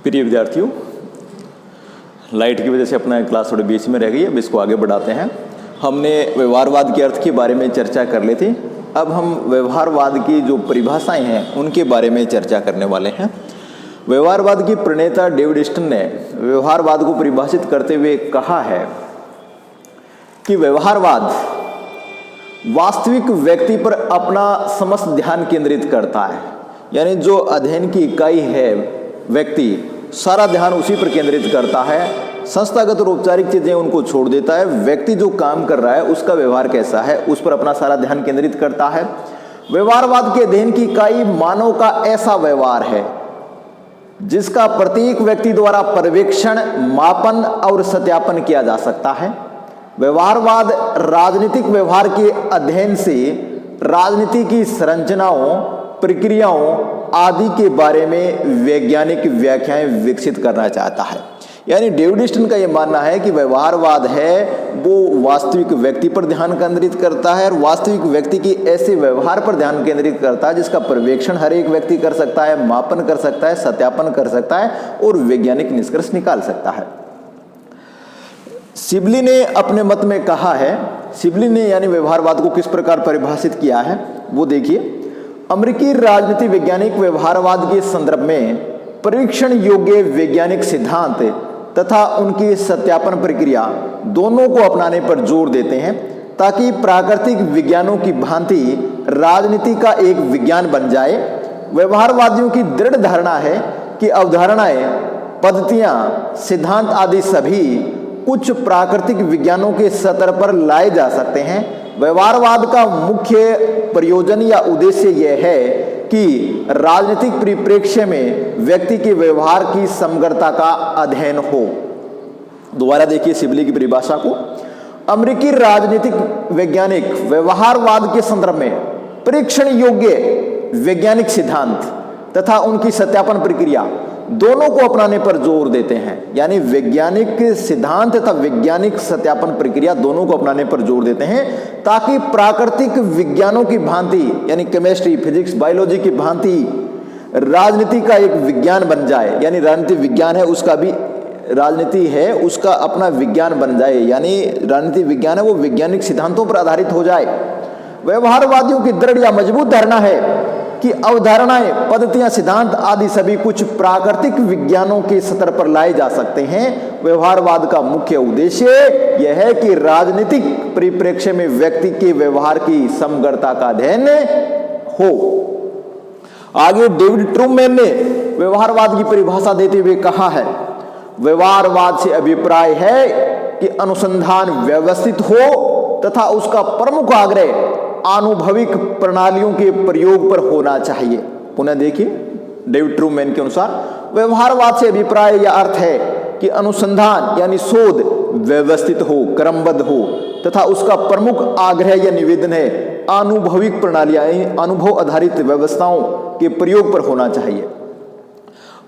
प्रिय विद्यार्थियों, लाइट की वजह से अपना क्लास थोड़ी बीच में रह गई है। अब इसको आगे बढ़ाते हैं। हमने व्यवहारवाद के अर्थ के बारे में चर्चा कर ली थी। अब हम व्यवहारवाद की जो परिभाषाएं हैं उनके बारे में चर्चा करने वाले हैं। व्यवहारवाद की प्रणेता डेविड ईस्टन ने व्यवहारवाद को परिभाषित करते हुए कहा है कि व्यवहारवाद वास्तविक व्यक्ति पर अपना समस्त ध्यान केंद्रित करता है। यानी जो अध्ययन की इकाई है व्यक्ति, सारा ध्यान उसी पर केंद्रित करता है। संस्थागत और औपचारिक चीजें उनको छोड़ देता है। व्यक्ति जो काम कर रहा है उसका व्यवहार कैसा है उस पर अपना सारा ध्यान केंद्रित करता है। व्यवहारवाद के अध्ययन की इकाई मानव का ऐसा व्यवहार है जिसका प्रत्येक व्यक्ति द्वारा पर्यवेक्षण, मापन और सत्यापन किया जा सकता है। व्यवहारवाद राजनीतिक व्यवहार के अध्ययन से राजनीति की संरचनाओं, प्रक्रियाओं आदि के बारे में वैज्ञानिक व्याख्याएं विकसित करना चाहता है। यानी डेविड ईस्टन का यह मानना है कि व्यवहारवाद है वो वास्तविक व्यक्ति पर ध्यान केंद्रित करता है और वास्तविक व्यक्ति की ऐसे व्यवहार पर ध्यान केंद्रित करता है जिसका पर्यवेक्षण हर एक व्यक्ति कर सकता है, मापन कर सकता है, सत्यापन कर सकता है और वैज्ञानिक निष्कर्ष निकाल सकता है। सिबली ने अपने मत में कहा है, सिबली ने यानी व्यवहारवाद को किस प्रकार परिभाषित किया है वो देखिए। अमेरिकी राजनीति वैज्ञानिक व्यवहारवाद के संदर्भ में परीक्षण योग्य वैज्ञानिक सिद्धांत तथा उनकी सत्यापन प्रक्रिया दोनों को अपनाने पर जोर देते हैं ताकि प्राकृतिक विज्ञानों की भांति राजनीति का एक विज्ञान बन जाए। व्यवहारवादियों की दृढ़ धारणा है कि अवधारणाएं, पद्धतियां, सिद्धांत आदि सभी कुछ प्राकृतिक विज्ञानों के स्तर पर लाए जा सकते हैं। व्यवहारवाद का मुख्य प्रयोजन या उद्देश्य यह है कि राजनीतिक परिप्रेक्ष्य में व्यक्ति के व्यवहार की समग्रता का अध्ययन हो। दोबारा देखिए सिबली की परिभाषा को। अमेरिकी राजनीतिक वैज्ञानिक व्यवहारवाद के संदर्भ में परीक्षण योग्य वैज्ञानिक सिद्धांत तथा उनकी सत्यापन प्रक्रिया दोनों को अपनाने पर जोर देते हैं। यानी वैज्ञानिक सिद्धांत तथा वैज्ञानिक सत्यापन प्रक्रिया दोनों को अपनाने पर जोर देते हैं ताकि प्राकृतिक विज्ञानों की भांति यानी केमिस्ट्री, फिजिक्स, बायोलॉजी की भांति राजनीति का एक विज्ञान बन जाए। यानी राजनीति विज्ञान है उसका भी, राजनीति है उसका अपना विज्ञान बन जाए। यानी राजनीति विज्ञान है वो वैज्ञानिक सिद्धांतों पर आधारित हो जाए। व्यवहारवादियों की दृढ़ या मजबूत धारणा है कि अवधारणाएं, पद्धतियां, सिद्धांत आदि सभी कुछ प्राकृतिक विज्ञानों के स्तर पर लाए जा सकते हैं। व्यवहारवाद का मुख्य उद्देश्य यह है कि राजनीतिक परिप्रेक्ष्य में व्यक्ति के व्यवहार की समग्रता का अध्ययन हो। आगे डेविड ट्रूमैन ने व्यवहारवाद की परिभाषा देते हुए कहा है, व्यवहारवाद से अभिप्राय है कि अनुसंधान व्यवस्थित हो तथा उसका प्रमुख आग्रह आनुभविक प्रणालियों के प्रयोग पर होना चाहिए। पुनः देखिए डेविड ट्रूमैन के अनुसार व्यवहारवाद से अभिप्राय या अर्थ है कि अनुसंधान यानी शोध व्यवस्थित हो, क्रमबद्ध हो तथा उसका प्रमुख आग्रह या निवेदन है आनुभविक प्रणालियां, अनुभव आधारित व्यवस्थाओं के प्रयोग पर होना चाहिए।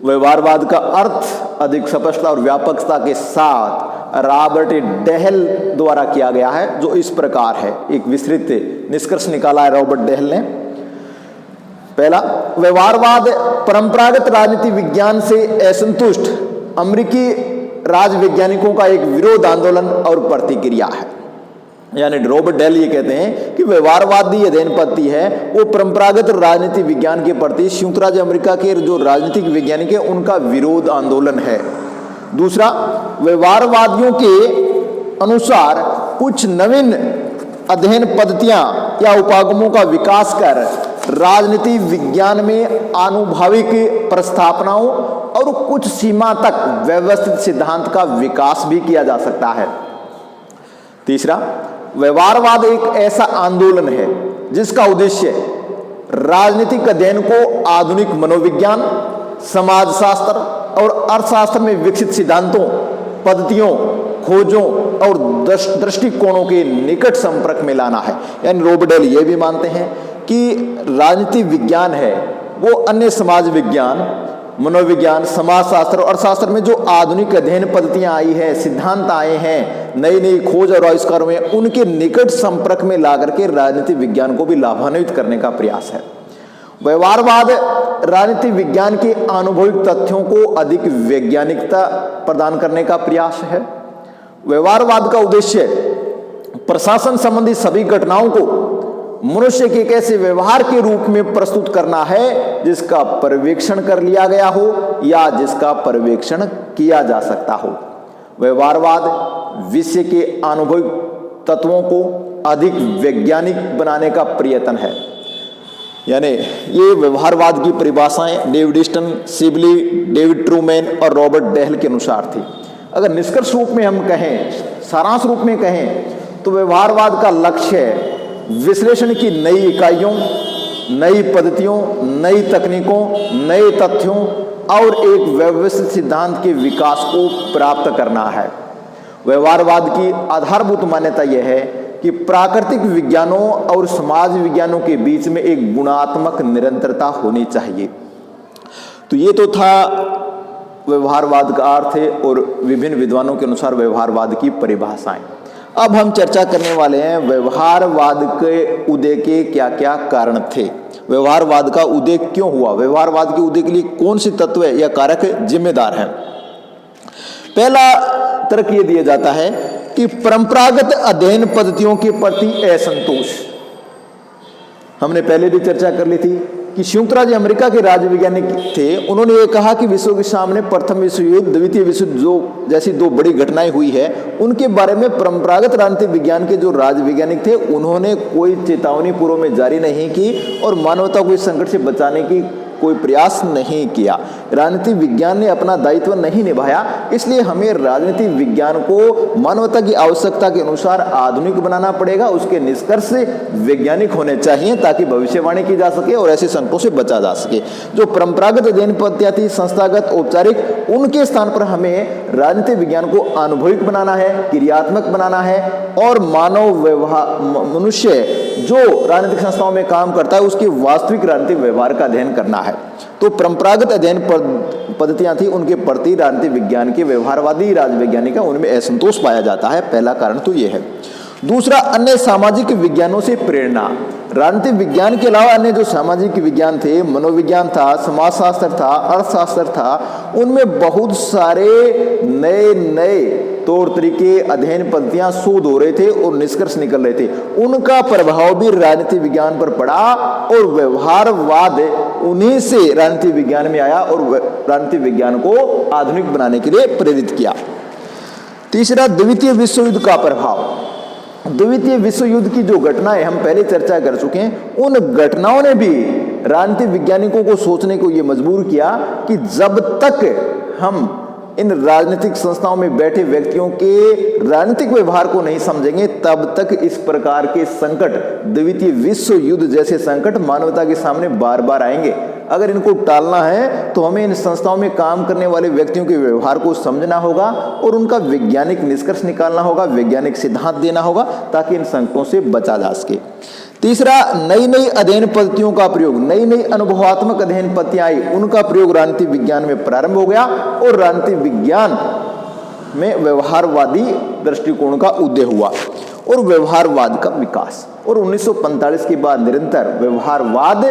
व्यवहारवाद का अर्थ अधिक स्पष्टता और व्यापकता के साथ रॉबर्ट डेहल द्वारा किया गया है जो इस प्रकार है। एक विस्तृत निष्कर्ष निकाला है रॉबर्ट डेहल ने। पहला, व्यवहारवाद परंपरागत राजनीति विज्ञान से असंतुष्ट अमेरिकी राजवैज्ञानिकों का एक विरोध आंदोलन और प्रतिक्रिया है। यानी रॉबर्ट डेहल ये कहते हैं कि व्यवहारवादी अध्ययन पद्धति है वो परंपरागत राजनीति विज्ञान के प्रति संयुक्त राज्य अमेरिका के जो राजनीतिक वैज्ञानिक है उनका विरोध आंदोलन है। दूसरा, व्यवहारवादियों के अनुसार कुछ नवीन अध्ययन पद्धतियां या उपागमों का विकास कर राजनीति विज्ञान में आनुभविक प्रस्थापनाओं और कुछ सीमा तक व्यवस्थित सिद्धांत का विकास भी किया जा सकता है। तीसरा, व्यवहारवाद एक ऐसा आंदोलन है जिसका उद्देश्य राजनीतिक अध्ययन को आधुनिक मनोविज्ञान, समाजशास्त्र और अर्थशास्त्र में विकसित सिद्धांतों, पद्धतियों, खोजों और दृष्टिकोणों के निकट संपर्क में लाना है। यानी रॉबर्ट डेहल ये भी मानते हैं कि राजनीति विज्ञान है वो अन्य समाज विज्ञान, मनोविज्ञान, समाजशास्त्र और अर्थशास्त्र में जो आधुनिक अध्ययन पद्धतियां आई है, सिद्धांत आए हैं, नई नई खोज और आविष्कारों में उनके निकट संपर्क में ला करके राजनीति विज्ञान को भी लाभान्वित करने का प्रयास है। व्यवहारवाद राजनीति विज्ञान के अनुभविक तथ्यों को अधिक वैज्ञानिकता प्रदान करने का प्रयास है। व्यवहारवाद का उद्देश्य प्रशासन संबंधी सभी घटनाओं को मनुष्य के कैसे व्यवहार के रूप में प्रस्तुत करना है जिसका पर्यवेक्षण कर लिया गया हो या जिसका पर्यवेक्षण किया जा सकता हो। व्यवहारवाद विषय के अनुभविक तत्वों को अधिक वैज्ञानिक बनाने का प्रयत्न है। यानी ये व्यवहारवाद की परिभाषाएं David Easton, Sibley, David Truman और रॉबर्ट डेहल के अनुसार थी। अगर निष्कर्ष रूप में हम कहें, सारांश रूप में कहें, तो व्यवहारवाद का लक्ष्य है विश्लेषण की नई इकाइयों, नई पद्धतियों, नई तकनीकों, नए तथ्यों और एक व्यवस्थित सिद्धांत के विकास को प्राप्त करना है। व्यवहारवाद की आधारभूत मान्यता यह है कि प्राकृतिक विज्ञानों और समाज विज्ञानों के बीच में एक गुणात्मक निरंतरता होनी चाहिए। तो ये तो था व्यवहारवाद का अर्थ है और विभिन्न विद्वानों के अनुसार व्यवहारवाद की परिभाषाएं। अब हम चर्चा करने वाले हैं व्यवहारवाद के उदय के क्या क्या कारण थे, व्यवहारवाद का उदय क्यों हुआ, व्यवहारवाद के उदय के लिए कौन से तत्व या कारक जिम्मेदार हैं। पहला तर्क ये दिया जाता है कि परंपरागत अध्ययन पद्धतियों के प्रति असंतोष। हमने पहले भी चर्चा कर ली थी कि संयुक्त राज्य अमेरिका के राज्य वैज्ञानिक थे। उन्होंने ये कहा कि विश्व के सामने प्रथम विश्व युद्ध, द्वितीय विश्व युद्ध जो जैसी दो बड़ी घटनाएं हुई है, उनके बारे में परंपरागत राजनीतिक विज्ञान के जो राज्य वैज्ञानिक थे उन्होंने कोई चेतावनी पूर्व में जारी नहीं की और मानवता को इस संकट से बचाने की कोई प्रयास नहीं किया। राजनीतिक विज्ञान ने अपना दायित्व नहीं निभाया। इसलिए हमें राजनीतिक विज्ञान को मानवता की आवश्यकता के अनुसार आधुनिक बनाना पड़ेगा। उसके निष्कर्ष वैज्ञानिक होने चाहिए ताकि भविष्यवाणी की जा सके और ऐसे संकटों से बचा जा सके। जो परंपरागत अध्ययन पद्धतियां थी, संस्थागत, औपचारिक, उनके स्थान पर हमें राजनीतिक विज्ञान को अनुभविक बनाना है, क्रियात्मक बनाना है और मानव व्यवहार, मनुष्य जो राजनीतिक संस्थाओं में काम करता है उसके वास्तविक राजनीतिक व्यवहार का अध्ययन करना है। तो परंपरागत अध्ययन पद्धतियां थी, उनके प्रति राजनीतिक विज्ञान के व्यवहारवादी राजवैज्ञानिक उनमें असंतोष पाया जाता है। पहला कारण तो यह है। दूसरा, अन्य सामाजिक विज्ञानों से प्रेरणा। राजनीतिक विज्ञान के अलावा अन्य जो सामाजिक विज्ञान थे, मनोविज्ञान था, समाजशास्त्र था, अर्थशास्त्र था, उनमें बहुत सारे नए नए तौर तरीके, अध्ययन पद्धतियां शोध हो रहे थे और निष्कर्ष निकल रहे थे। उनका प्रभाव भी राजनीतिक विज्ञान पर पड़ा और व्यवहारवाद उन्हीं से राजनीतिक विज्ञान में आया और राजनीतिक विज्ञान को आधुनिक बनाने के लिए प्रेरित किया। तीसरा, द्वितीय विश्व युद्ध का प्रभाव। द्वितीय विश्व युद्ध की जो घटनाएं हम पहले चर्चा कर चुके हैं, उन घटनाओं ने भी राजनीतिक वैज्ञानिकों को सोचने को यह मजबूर किया कि जब तक हम इन राजनीतिक संस्थाओं में बैठे व्यक्तियों के राजनीतिक व्यवहार को नहीं समझेंगे तब तक इस प्रकार के संकट, द्वितीय विश्व युद्ध जैसे संकट मानवता के सामने बार बार आएंगे। अगर इनको टालना है तो हमें इन संस्थाओं में काम करने वाले व्यक्तियों के व्यवहार को समझना होगा और उनका वैज्ञानिक निष्कर्ष निकालना होगा, वैज्ञानिक सिद्धांत देना होगा ताकि इन संकटों से बचा जा सके। तीसरा, नई नई अध्ययन पद्धतियों का प्रयोग, नई नई अनुभवात्मक अध्ययन पद्धतियां आई, उनका प्रयोग राजनीतिक विज्ञान में प्रारंभ हो गया और राजनीतिक विज्ञान में व्यवहारवादी दृष्टिकोण का उदय हुआ और व्यवहारवाद का विकास। और 1945 के बाद निरंतर व्यवहारवाद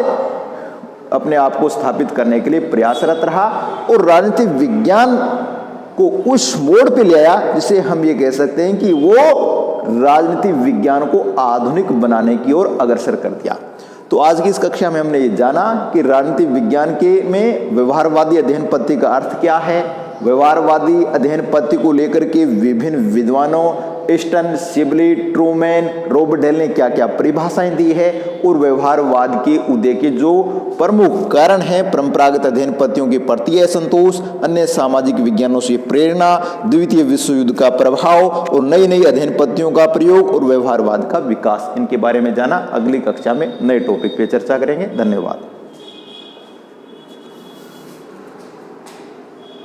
अपने आप को स्थापित करने के लिए प्रयासरत रहा और राजनीतिक विज्ञान को उस मोड़ पे ले आया जिसे हम ये कह सकते हैं कि वो राजनीतिक विज्ञान को आधुनिक बनाने की ओर अग्रसर कर दिया। तो आज की इस कक्षा में हमने ये जाना कि राजनीतिक विज्ञान के में व्यवहारवादी अध्ययन पद्धति का अर्थ क्या है, व्यवहारवादी अध्ययन पद्धति को लेकर के विभिन्न विद्वानों ईस्टन, सिबली, ट्रूमैन, रॉबर्ट डेहल ने क्या क्या परिभाषाएं दी है और व्यवहारवाद के उदय के जो प्रमुख कारण हैं, परंपरागत अध्ययन पद्धतियों के प्रति असंतोष, अन्य सामाजिक विज्ञानों से प्रेरणा, द्वितीय विश्व युद्ध का प्रभाव और नई नई अध्ययन पद्धतियों का प्रयोग और व्यवहारवाद का विकास, इनके बारे में जाना। अगली कक्षा में नए टॉपिक पे चर्चा करेंगे। धन्यवाद।